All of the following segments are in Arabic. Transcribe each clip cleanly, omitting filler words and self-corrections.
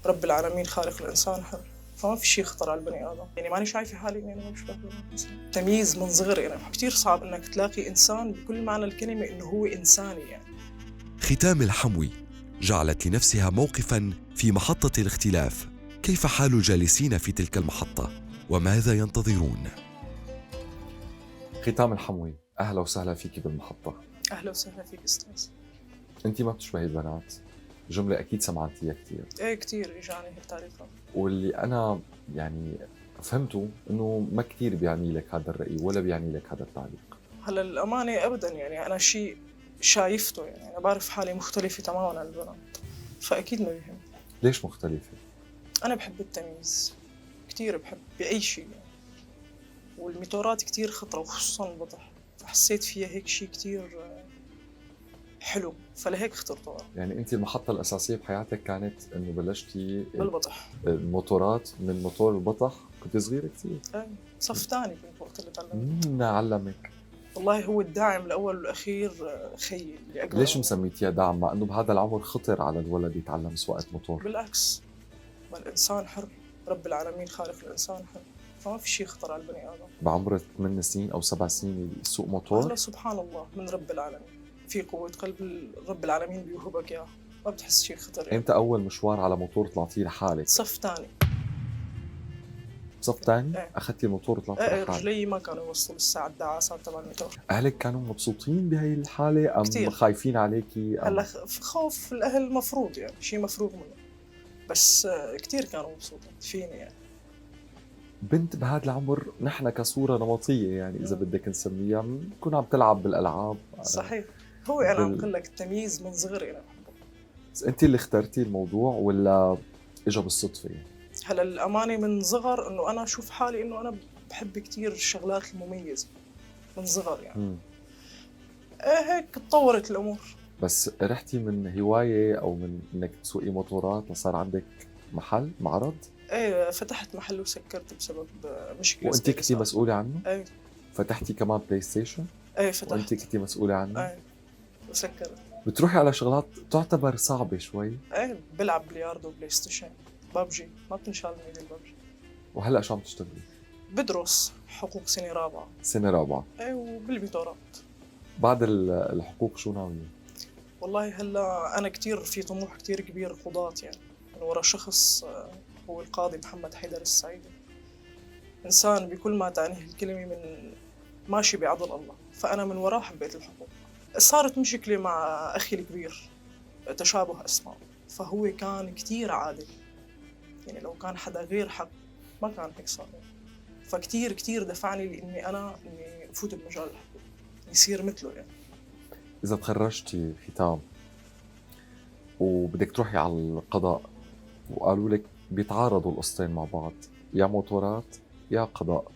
رب العالمين خالق الإنسان حر، فما في شيء خطر على البني آدم. يعني ماني شايفة حالي إني أنا ما بشبه الإنسان. تمييز من صغري أنا كتير صعب إنك تلاقي إنسان بكل معنى الكلمة إنه هو إنساني يعني. ختام الحموي جعلت لنفسها موقفاً في محطة الاختلاف. كيف حال الجالسين في تلك المحطة؟ وماذا ينتظرون؟ ختام الحموي، أهلا وسهلا فيكي بالمحطة. أهلا وسهلا فيك أستاذ. أنت ما بتشبهي البنات، جملة أكيد سمعتيها كتير. إيه كتير إجاني هيك تعليقات. واللي أنا يعني فهمته إنه ما كتير بيعني لك هذا الرأي ولا بيعني لك هذا التعليق. هلا الأمانة أبداً يعني أنا شيء شايفته، يعني أنا بعرف حالي مختلفة تماماً عن البنات، فأكيد ما بيهم. ليش مختلفة؟ أنا بحب التمييز، كتير بحب بأي شيء يعني. والميتورات كتير خطرة وخصوصاً البطح، فحسيت فيها هيك شيء كتير حلو، فلهيك اخترته. يعني أنت المحطة الأساسية بحياتك كانت إنه بلشتي بالبطح. الموتورات من موتور البطح، كنت صغيرة كتير. أي صف ثاني كنت وقت اللي تعلمت. مين علمك؟ والله هو الداعم الأول والأخير خيي اللي أكبر. ليش مسميتيها دعم مع إنه بهذا العمر خطر على الولد يتعلم سواقة موتور؟ بالعكس، ما الإنسان حر، رب العالمين خالق الإنسان حر، فما في شيء خطر على البني آدم. بعمر 8 سنين أو 7 سنين يسوق موتور؟ هلا سبحان الله من رب العالمين، في قوة قلب رب العالمين بيوهبك إياها، ما بتحس شيء خطر يعني. إمتى أول مشوار على موتور طلعتيه لحالك؟ صف ثاني. صف ثاني؟ ايه. أخذتي الموتور وطلعتي ايه لحالك؟ رجلي ما كانوا يوصلوا لسه على الدعاسات تبع الموتور. أهلك كانوا مبسوطين بهي الحالة أم كتير. خايفين عليكي؟ هلا خوف الأهل مفروض يعني شيء مفروغ منه، بس كتير كانوا مبسوطين فيني يعني. بنت بهذا العمر نحن كصورة نمطية يعني إذا بدك نسميها بنكون عم تلعب بالألعاب. صحيح. هو أنا عم قل لك التمييز من صغري أنا بحبه. أنت اللي اخترتي الموضوع ولا إجا بالصدفة؟ هلا الأمانة من صغر إنه أنا أشوف حالي إنه أنا بحب كتير الشغلات المميزة من صغر يعني. هيك تطورت الأمور. بس رحتي من هواية أو من إنك تسوقي موتورات لصار عندك محل معرض؟ ايه فتحت محل وسكرت بسبب مشكلة. وأنت كنتي مسؤولة عنه؟ ايه. فتحتي كمان بلاي ستيشن؟ ايه فتحت. وأنت كنتي مسؤولة عنه؟ ايه وسكرت. بتروحي على شغلات تعتبر صعبة شوي؟ ايه بلعب بلياردو وبلاي ستيشن، بابجي ما بتنشال من ايدي البابجي. وهلأ شو عم تشتغلي؟ بدرس حقوق سنة رابعة. سنة رابعة. ايه وبالميتورات. بعد الحقوق شو ناوية؟ والله هلا أنا كتير في طموح كتير كبير قضاة يعني، من ورا شخص هو القاضي محمد حيدر السعيدي. إنسان بكل ما تعنيه الكلمة، من ماشي بعضل الله، فأنا من وراه حبيت الحقوق. صارت مشكلة مع أخي الكبير، تشابه أسماء، فهو كان كتير عادل يعني، لو كان حدا غير حق ما كان هيك صار. فكتير كتير دفعني لإني أنا إني أفوت بمجال الحقوق، يصير مثله يعني. إذا تخرجتي ختام وبدك تروحي على القضاء وقالوا لك بيتعارضوا القصتين مع بعض، يا موتورات يا قضاء،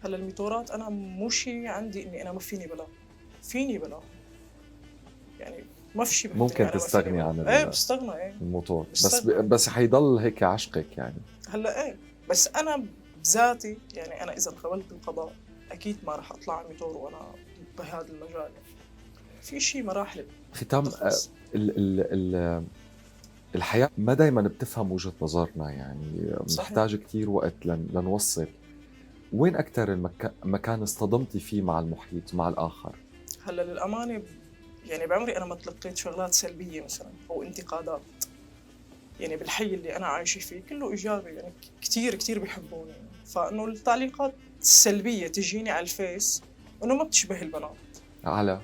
هلا الميتورات أنا مو شي عندي إني أنا ما فيني بلا، فيني بلا يعني، ما في شي ممكن تستغني عن ايه بستغنى ايه الموتور، بستغنى. بس حيضل هيك عشقك يعني. هلا ايه بس أنا بذاتي يعني، أنا إذا انقبلت بالقضاء أكيد ما راح أطلع ميتور وأنا بهذا المجال يعني. في شي مراحل. ختام الحياة ما دايما بتفهم وجهة نظرنا يعني، محتاج كتير وقت لنوصل. وين أكتر مكان اصطدمتي فيه مع المحيط مع الآخر؟ هلا للأمانة يعني بعمري أنا ما تلقيت شغلات سلبية مثلا أو انتقادات يعني، بالحي اللي أنا عايشة فيه كله إيجابي يعني، كتير كتير بيحبوني يعني. فإنه التعليقات السلبية تجيني على الفيس إنه ما بتشبه البنات، على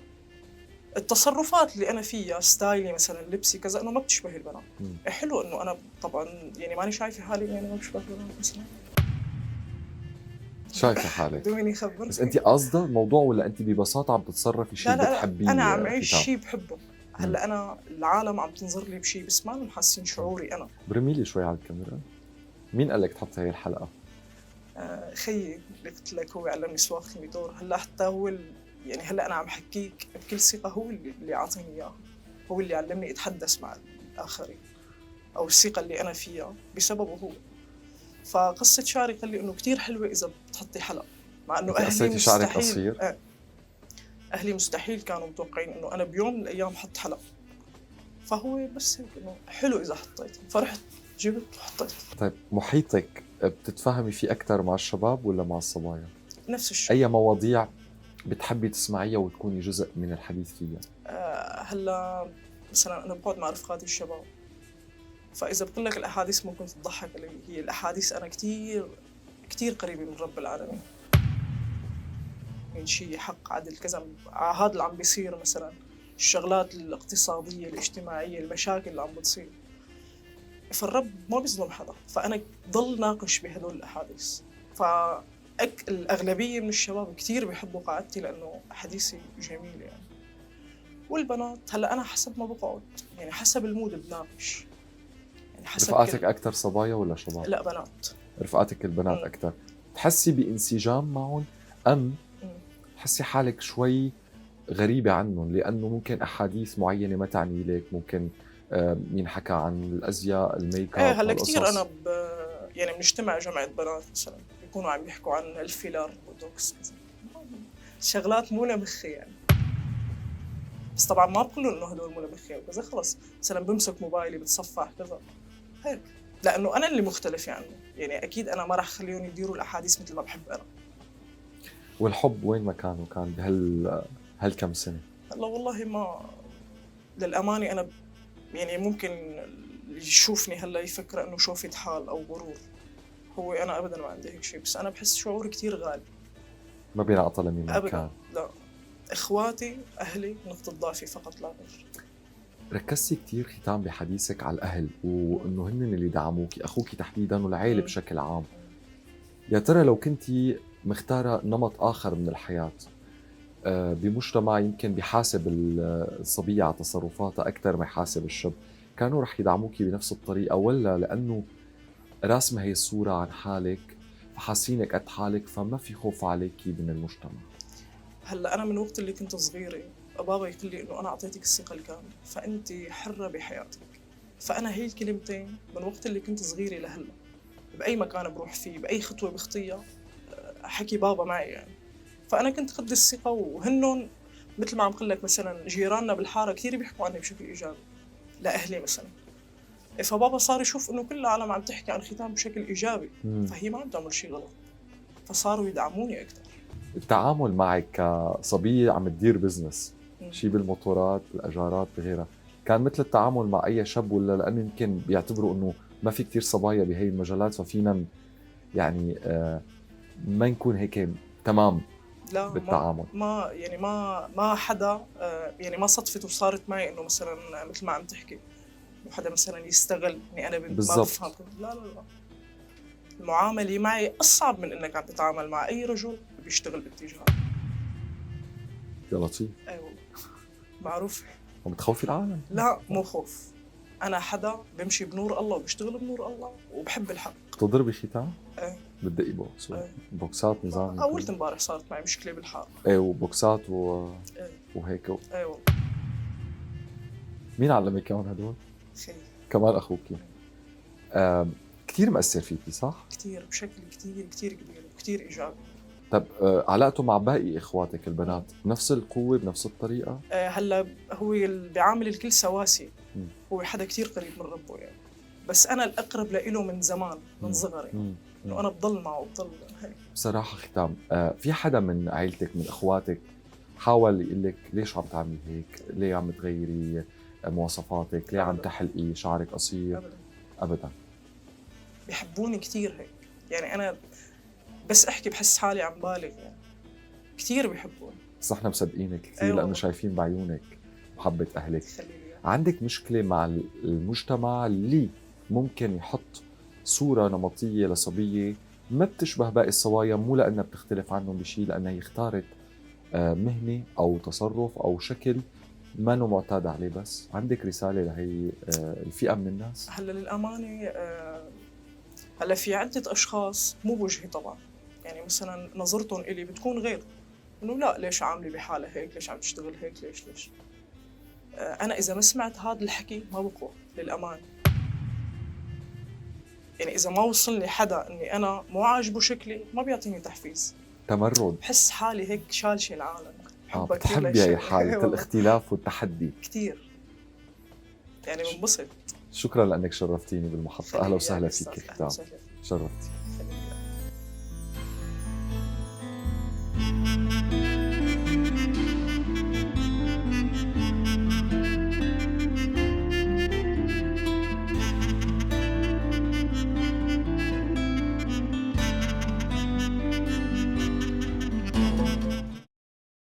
التصرفات اللي أنا فيها، ستايلي مثلا، لبسي كذا، إنه ما بتشبه البنات. حلو إنه أنا طبعا يعني ماني شايفة حالي إني أنا ما بشبه البنات مثلا. شايفة حالك؟ دويني خبر. بس أنت قصده الموضوع ولا أنت ببساطة عم تتصرفي شيء بتحبيه؟ أنا عم عيش شيء بحبه. هلا أنا العالم عم تنظر لي بشيء بس ما محسين شعوري أنا. برميلي شوي على الكاميرا. مين قال لك تحط هاي الحلقة؟ خيي اللي قلت لك هو علمني سواقة الميتور. هلا حتى هو يعني هلا أنا عم حكيك بكل ثقة، هو اللي عاطيني إياها، هو اللي علمني أتحدث مع الآخرين، أو الثقة اللي أنا فيها بسببه هو. فقصة شعري قال لي إنه كتير حلوة إذا بتحطي حلقة، مع إنه أهلي مستحيل. أهلي مستحيل كانوا متوقعين إنه أنا بيوم من الأيام حط حلقة، فهو بس هيك إنه حلو إذا حطيت. فرحت جبت وحطيت. طيب محيطك بتتفاهمي فيه أكثر مع الشباب ولا مع الصبايا؟ نفس الشيء. أي مواضيع بتحبي تسمعيها وتكوني جزء من الحديث فيها؟ هلا مثلا انا بقعد مع رفقاتي الشباب، فاذا بقول لك الاحاديث ممكن تضحك علي، هي الاحاديث انا كثير كثير قريبه من رب العالمين، من شيء حق عدل كذا، هذا اللي عم بيصير مثلا، الشغلات الاقتصاديه الاجتماعيه المشاكل اللي عم بتصير، فالرب ما بيظلم حدا، فانا ضل ناقش بهدول الاحاديث. الأغلبية من الشباب كتير بيحبوا قاعدتي لأنه حديثي جميل يعني. والبنات هلا أنا حسب ما بقعد يعني، حسب المود بناقش يعني، حسب رفقاتك أكثر صبايا ولا شباب؟ لا بنات. رفقاتك البنات أكثر. تحسي بانسجام معهم أم تحسي حالك شوي غريبة عنهم لأنه ممكن أحاديث معينة ما تعني لك، ممكن ينحكى عن الأزياء الميك اب؟ ايه هلا كثير أنا يعني بنجتمع جمعة بنات مثلا بيكونوا عم يحكوا عن الفيلر بوتوكس كذا، شغلات مو لمخي يعني، بس طبعا ما بقول له انه هدول مو لمخي وكذا، خلص مثلا بمسك موبايلي بتصفح كذا هيك، لانه انا اللي مختلف عنه يعني، اكيد انا ما راح خليهم يديروا الاحاديث مثل ما بحب انا. والحب وين مكانه كان هالكم سنة؟ هلا والله ما للامانه انا يعني ممكن اللي يشوفني هلا يفكر انه شوفة حال او غرور، هو انا ابدا ما عندي هيك شيء، بس انا بحس شعوري كثير غالي، ما بينعطى لمين ابدا كان. لا، اخواتي اهلي نقطة ضعفي فقط لا غير. ركزتي كثير ختام بحديثك على الاهل وانه هن اللي دعموكي، اخوكي تحديدا والعائله بشكل عام. يا ترى لو كنتي مختاره نمط اخر من الحياه بمجتمع يمكن بيحاسب الصبيه على تصرفاتها اكثر ما يحاسب الشاب، كانوا رح يدعموكي بنفس الطريقه، ولا لانه راسمه هي الصوره عن حالك فحاسينك قد حالك فما في خوف عليكي من المجتمع؟ هلا انا من وقت اللي كنت صغيره بابا يقول لي انه انا اعطيتك الثقه الكامله فانت حره بحياتك، فانا هي الكلمتين من وقت اللي كنت صغيره لهلا باي مكان بروح فيه باي خطوه بخطيها حكي بابا معي يعني، فانا كنت قد الثقه، وهنن مثل ما عم قل لك مثلا جيراننا بالحاره كثير بيحكوا عني بشكل ايجابي لاهلي مثلا، فبابا صار يشوف انه كل العالم عم تحكي عن ختام بشكل ايجابي فهي ما عم تعمل شيء غلط، فصاروا يدعموني اكثر. التعامل معك كصبية عم تدير بزنس شيء بالموتورات الاجارات بغيرها، كان مثل التعامل مع اي شاب، ولا لانه يمكن بيعتبروا انه ما في كتير صبايا بهي المجالات ففينا يعني ما نكون هيك تمام لا بالتعامل؟ ما يعني ما حدا يعني ما صدفت وصارت معي انه مثلا مثل ما عم تحكي انه حدا مثلا يستغل اني انا بنت ما بفهم، لا المعامله معي اصعب من انك عم تتعامل مع اي رجل بيشتغل بالتجاره. يا لطيف. اي والله معروف. وبتخوفي العالم؟ لا مو خوف، انا حدا بمشي بنور الله وبشتغل بنور الله وبحب الحق. بتضربي ختام؟ ايه بتدقي بوكس بوكسات نظام؟ اول امبارح صارت معي مشكله بالحاره. ايه وبوكسات ايه وهيك ايه والله. مين علمك اياهم هدول؟ خي كمان اخوكي. كثير مأثر فيكي صح؟ كثير بشكل كثير كبير وكثير ايجابي. طب علاقته مع باقي اخواتك البنات بنفس القوه بنفس الطريقه؟ هلا هو بيعامل الكل سواسي، هو حدا كثير قريب من ربه يعني، بس انا الاقرب له من زمان من صغري انه انا بضل معه بضل هيك. بصراحه ختام في حدا من عائلتك من اخواتك حاول يقول لك ليش عم تعملي هيك؟ ليه عم تغيري مواصفاتك؟ ليه عم تحلقي شعرك قصير؟ ابدا ابدا. بيحبوني كثير هيك يعني، انا بس احكي بحس حالي عم بالغ يعني، كثير بيحبوني. بس احنا مصدقينك كثير لانه شايفين بعيونك محبه اهلك. عندك مشكله مع المجتمع اللي ممكن يحط صوره نمطيه لصبيه ما بتشبه باقي الصبايا، مو لانها بتختلف عنهم بشيء، لانها اختارت مهنه او تصرف او شكل ما انه معتاد عليه؟ بس عندك رساله لهي الفئه من الناس؟ هلا للامانه هلا في عده اشخاص مو بوجهي طبعا يعني، مثلا نظرتهم الي بتكون غير، انه لا ليش عامله بحالها هيك، ليش عم تشتغل هيك، ليش انا اذا ما سمعت هذا الحكي ما بقوى للامانه يعني، اذا ما وصلني حدا اني انا مو عاجبه شكلي ما بيعطيني تحفيز، تمرد، بحس حالي هيك شالشه العالم. بتحبي هي حالة الاختلاف والتحدي كثير يعني، بنبسط. شكرا لانك شرفتيني بالمحطه. اهلا وسهلا أستاذ. فيك أهلا ختام. وسهلا. شرفتي.